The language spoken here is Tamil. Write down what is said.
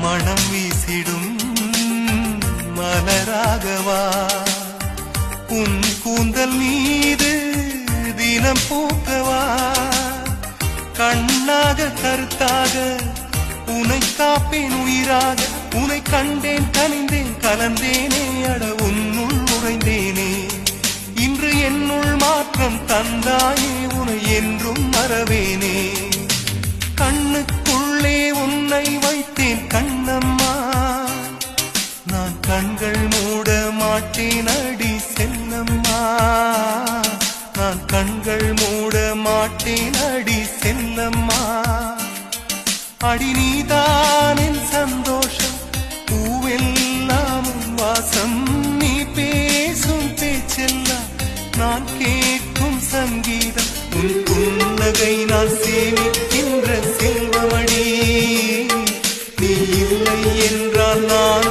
மனம் வீசிடும் மலராகவா உன் கூந்தல் மீது தினம் பூக்கவா கண்ணாக கருத்தாக உனை காப்பேன் உயிராக உனை கண்டேன் கனிந்தேன் கலந்தேனே அட உன்னுள் உறைந்தேனே இன்று என்னுள் மாற்றம் தந்தாயே உனை என்றும் மறவேனே கண்ணுக்குள்ளே உன்னை வைத்தேன் கண்ணம்மா நான் கண்கள் மூட மாட்டேன் அடி செல்லம்மா நான் கண்கள் மூட மாட்டேன் அடி செல்லம்மா அடி நீதான் என் சந்தோஷம் பூவெல்லாம் வாசம் நீ பேசும் பேச்செல்லாம் நான் கேட்கும் சங்கீதம் உன் புன்னகை நான் சேமிக்கின்ற செல்வமடி நீ இல்லை என்றால் நான்